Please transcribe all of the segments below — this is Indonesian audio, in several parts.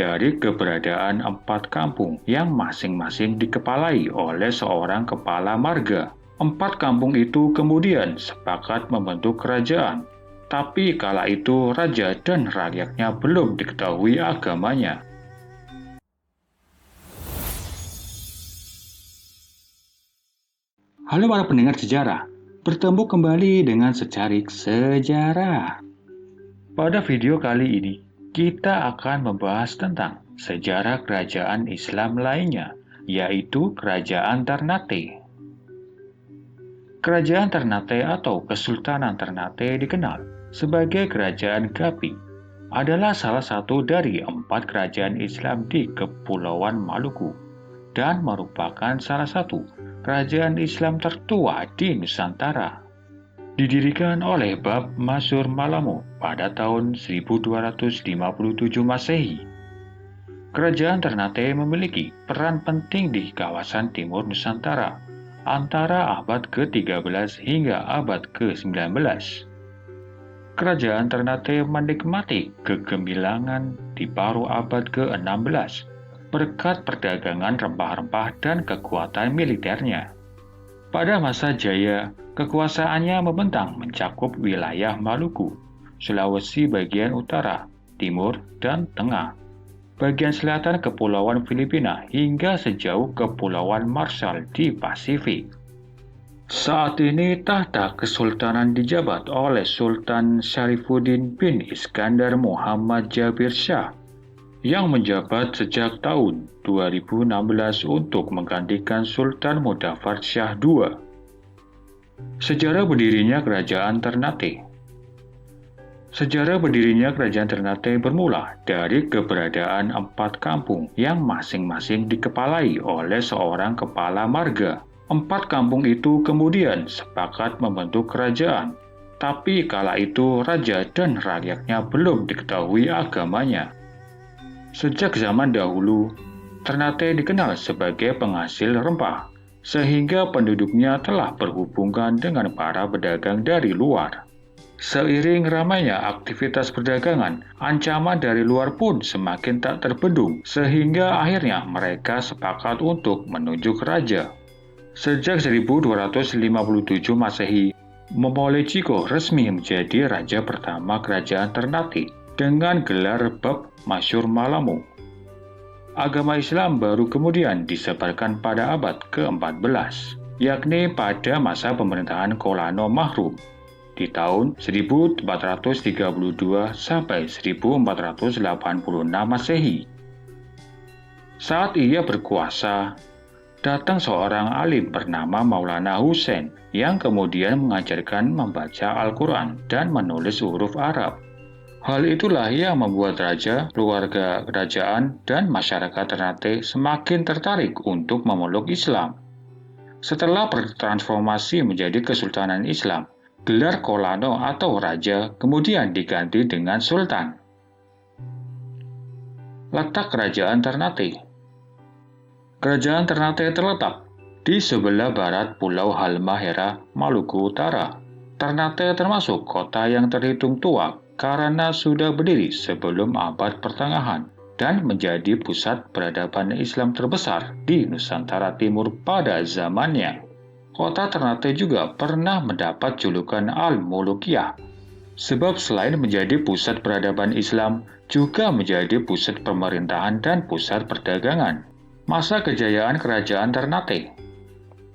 dari keberadaan 4 kampung yang masing-masing dikepalai oleh seorang kepala marga. 4 kampung itu kemudian sepakat membentuk kerajaan. Tapi kala itu raja dan rakyatnya belum diketahui agamanya. Halo para pendengar sejarah, bertemu kembali dengan Secarik Sejarah. Pada video kali ini, kita akan membahas tentang sejarah kerajaan Islam lainnya, yaitu Kerajaan Ternate. Kerajaan Ternate atau Kesultanan Ternate dikenal sebagai Kerajaan Gapi, adalah salah satu dari 4 kerajaan Islam di Kepulauan Maluku dan merupakan salah satu kerajaan Islam tertua di Nusantara. Didirikan oleh Bab Masyur Malamo pada tahun 1257 Masehi. Kerajaan Ternate memiliki peran penting di kawasan timur Nusantara antara abad ke-13 hingga abad ke-19. Kerajaan Ternate menikmati kegemilangan di paruh abad ke-16 berkat perdagangan rempah-rempah dan kekuatan militernya. Pada masa jaya, kekuasaannya membentang mencakup wilayah Maluku, Sulawesi bagian utara, timur, dan tengah, bagian selatan Kepulauan Filipina hingga sejauh Kepulauan Marshall di Pasifik. Saat ini tahta kesultanan dijabat oleh Sultan Syarifuddin bin Iskandar Muhammad Jabir Shah yang menjabat sejak tahun 2016 untuk menggantikan Sultan Mudaffar Shah II. Sejarah berdirinya Kerajaan Ternate. Sejarah berdirinya Kerajaan Ternate bermula dari keberadaan 4 kampung yang masing-masing dikepalai oleh seorang kepala marga. 4 kampung itu kemudian sepakat membentuk kerajaan, tapi kala itu raja dan rakyatnya belum diketahui agamanya. Sejak zaman dahulu, Ternate dikenal sebagai penghasil rempah, sehingga penduduknya telah berhubungan dengan para pedagang dari luar. Seiring ramainya aktivitas perdagangan, ancaman dari luar pun semakin tak terbendung, sehingga akhirnya mereka sepakat untuk menunjuk raja. Sejak 1257 Masehi, Momolechiko resmi menjadi raja pertama Kerajaan Ternate dengan gelar Bab Masyur Malamo. Agama Islam baru kemudian disebarkan pada abad ke-14, yakni pada masa pemerintahan Kolano Mahrum di tahun 1432 sampai 1486 Masehi. Saat ia berkuasa, datang seorang alim bernama Maulana Hussein yang kemudian mengajarkan membaca Al-Quran dan menulis huruf Arab. Hal itulah yang membuat raja, keluarga kerajaan, dan masyarakat Ternate semakin tertarik untuk memeluk Islam. Setelah bertransformasi menjadi Kesultanan Islam, gelar Kolano atau raja kemudian diganti dengan sultan. Letak Kerajaan Ternate. Kerajaan Ternate terletak di sebelah barat Pulau Halmahera, Maluku Utara. Ternate termasuk kota yang terhitung tua karena sudah berdiri sebelum abad pertengahan dan menjadi pusat peradaban Islam terbesar di Nusantara Timur pada zamannya. Kota Ternate juga pernah mendapat julukan Al-Mulukiyah, sebab selain menjadi pusat peradaban Islam, juga menjadi pusat pemerintahan dan pusat perdagangan. Masa kejayaan Kerajaan Ternate.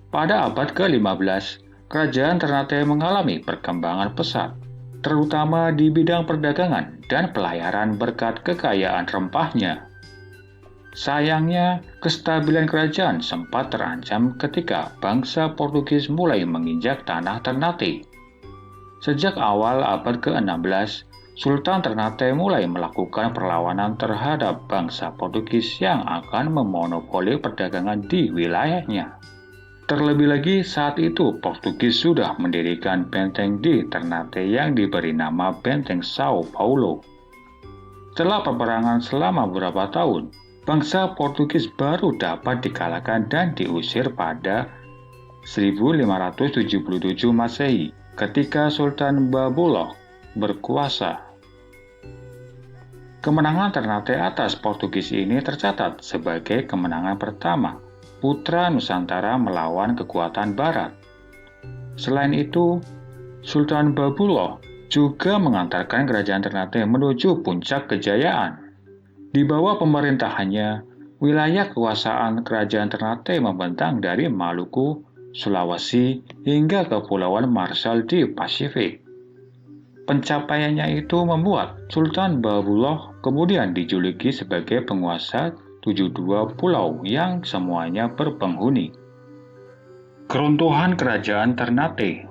Pada abad ke-15, Kerajaan Ternate mengalami perkembangan pesat, terutama di bidang perdagangan dan pelayaran berkat kekayaan rempahnya. Sayangnya, kestabilan kerajaan sempat terancam ketika bangsa Portugis mulai menginjak tanah Ternate. Sejak awal abad ke-16, Sultan Ternate mulai melakukan perlawanan terhadap bangsa Portugis yang akan memonopoli perdagangan di wilayahnya. Terlebih lagi saat itu Portugis sudah mendirikan benteng di Ternate yang diberi nama Benteng Sao Paulo. Setelah peperangan selama beberapa tahun, bangsa Portugis baru dapat dikalahkan dan diusir pada 1577 Masehi ketika Sultan Babulok berkuasa. Kemenangan Ternate atas Portugis ini tercatat sebagai kemenangan pertama putra Nusantara melawan kekuatan Barat. Selain itu, Sultan Babullah juga mengantarkan kerajaan Ternate menuju puncak kejayaan. Di bawah pemerintahannya, wilayah kekuasaan kerajaan Ternate membentang dari Maluku, Sulawesi, hingga Kepulauan Marshall di Pasifik. Pencapaiannya itu membuat Sultan Babullah kemudian dijuluki sebagai penguasa 72 pulau yang semuanya berpenghuni. Keruntuhan Kerajaan Ternate.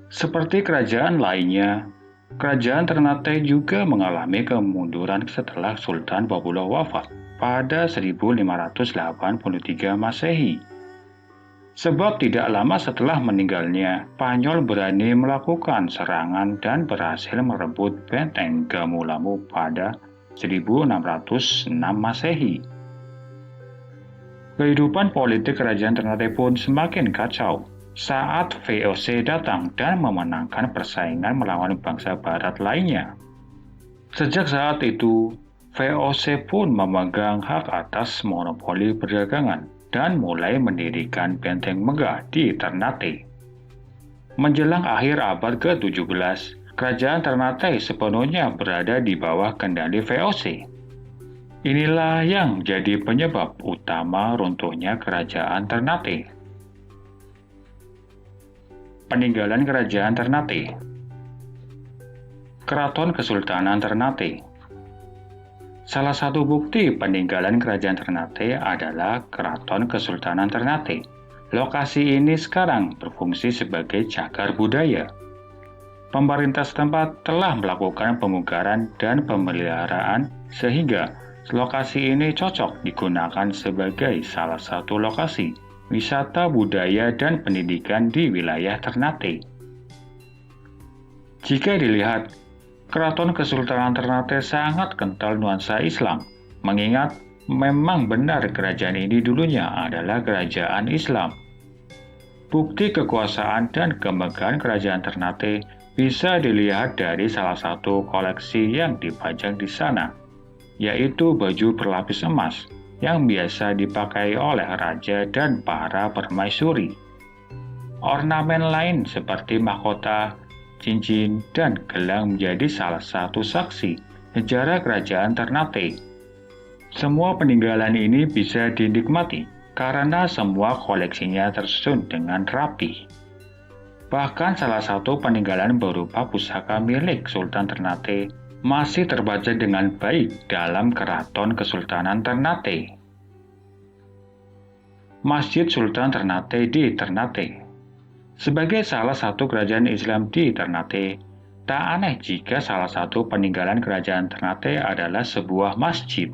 Seperti kerajaan lainnya, Kerajaan Ternate juga mengalami kemunduran setelah Sultan Babullah wafat pada 1583 Masehi. Sebab tidak lama setelah meninggalnya, Spanyol berani melakukan serangan dan berhasil merebut benteng Gamu-Lamu pada 1606 Masehi. Kehidupan politik Kerajaan Ternate pun semakin kacau saat VOC datang dan memenangkan persaingan melawan bangsa barat lainnya. Sejak saat itu, VOC pun memegang hak atas monopoli perdagangan dan mulai mendirikan benteng megah di Ternate. Menjelang akhir abad ke-17, Kerajaan Ternate sepenuhnya berada di bawah kendali VOC. Inilah yang jadi penyebab utama runtuhnya Kerajaan Ternate. Peninggalan Kerajaan Ternate. Keraton Kesultanan Ternate. Salah satu bukti peninggalan Kerajaan Ternate adalah Keraton Kesultanan Ternate. Lokasi ini sekarang berfungsi sebagai cagar budaya. Pemerintah setempat telah melakukan pemugaran dan pemeliharaan sehingga lokasi ini cocok digunakan sebagai salah satu lokasi wisata budaya dan pendidikan di wilayah Ternate. Jika dilihat, Keraton Kesultanan Ternate sangat kental nuansa Islam, mengingat memang benar kerajaan ini dulunya adalah kerajaan Islam. Bukti kekuasaan dan kemegahan Kerajaan Ternate bisa dilihat dari salah satu koleksi yang dipajang di sana, yaitu baju berlapis emas yang biasa dipakai oleh raja dan para permaisuri. Ornamen lain seperti mahkota, cincin, dan gelang menjadi salah satu saksi sejarah Kerajaan Ternate. Semua peninggalan ini bisa dinikmati karena semua koleksinya tersusun dengan rapi. Bahkan salah satu peninggalan berupa pusaka milik Sultan Ternate masih terbaca dengan baik dalam Keraton Kesultanan Ternate. Masjid Sultan Ternate di Ternate. Sebagai salah satu kerajaan Islam di Ternate, tak aneh jika salah satu peninggalan Kerajaan Ternate adalah sebuah masjid.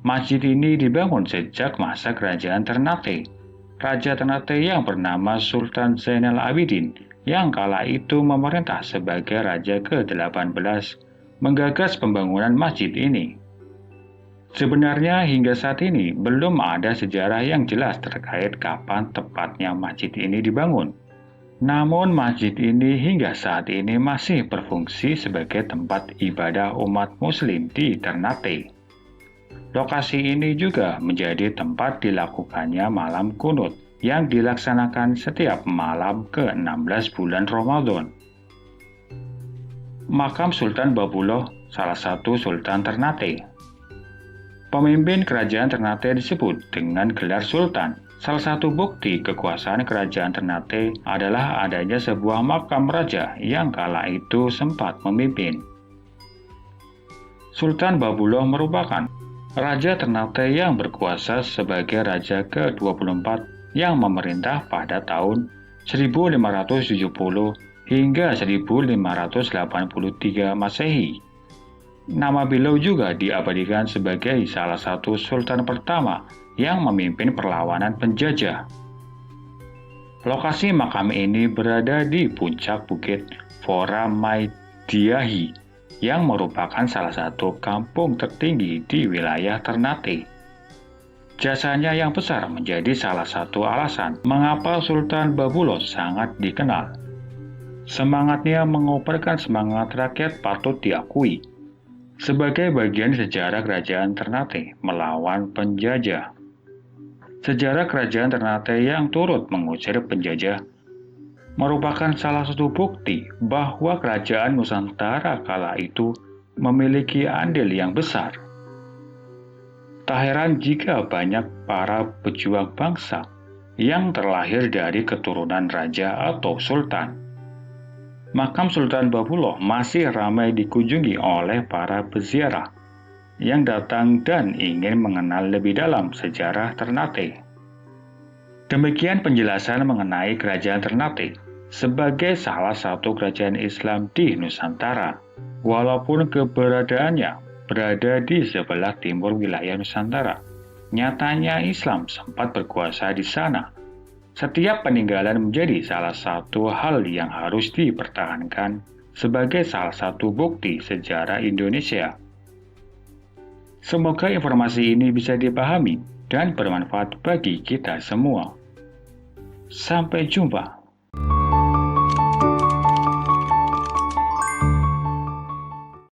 Masjid ini dibangun sejak masa Kerajaan Ternate. Raja Ternate yang bernama Sultan Zainal Abidin yang kala itu memerintah sebagai raja ke-18 menggagas pembangunan masjid ini. Sebenarnya hingga saat ini belum ada sejarah yang jelas terkait kapan tepatnya masjid ini dibangun. Namun masjid ini hingga saat ini masih berfungsi sebagai tempat ibadah umat muslim di Ternate. Lokasi ini juga menjadi tempat dilakukannya malam kunut yang dilaksanakan setiap malam ke-16 bulan Ramadan. Makam Sultan Babullah, salah satu Sultan Ternate. Pemimpin kerajaan Ternate disebut dengan gelar Sultan. Salah satu bukti kekuasaan kerajaan Ternate adalah adanya sebuah makam raja yang kala itu sempat memimpin. Sultan Babullah merupakan Raja Ternate yang berkuasa sebagai Raja ke-24 yang memerintah pada tahun 1570 hingga 1583 Masehi. Nama beliau juga diabadikan sebagai salah satu sultan pertama yang memimpin perlawanan penjajah. Lokasi makam ini berada di puncak bukit Fora Maidiahi yang merupakan salah satu kampung tertinggi di wilayah Ternate. Jasanya yang besar menjadi salah satu alasan mengapa Sultan Babullah sangat dikenal. Semangatnya mengobarkan semangat rakyat patut diakui. sebagai bagian sejarah kerajaan Ternate melawan penjajah. Sejarah kerajaan Ternate yang turut mengusir penjajah merupakan salah satu bukti bahwa kerajaan Nusantara kala itu memiliki andil yang besar. Tak heran jika banyak para pejuang bangsa yang terlahir dari keturunan raja atau sultan. Makam Sultan Bapuloh masih ramai dikunjungi oleh para peziarah yang datang dan ingin mengenal lebih dalam sejarah Ternate. Demikian penjelasan mengenai kerajaan Ternate sebagai salah satu kerajaan Islam di Nusantara, walaupun keberadaannya berada di sebelah timur wilayah Nusantara. Nyatanya Islam sempat berkuasa di sana. Setiap peninggalan menjadi salah satu hal yang harus dipertahankan sebagai salah satu bukti sejarah Indonesia. Semoga informasi ini bisa dipahami dan bermanfaat bagi kita semua. Sampai jumpa.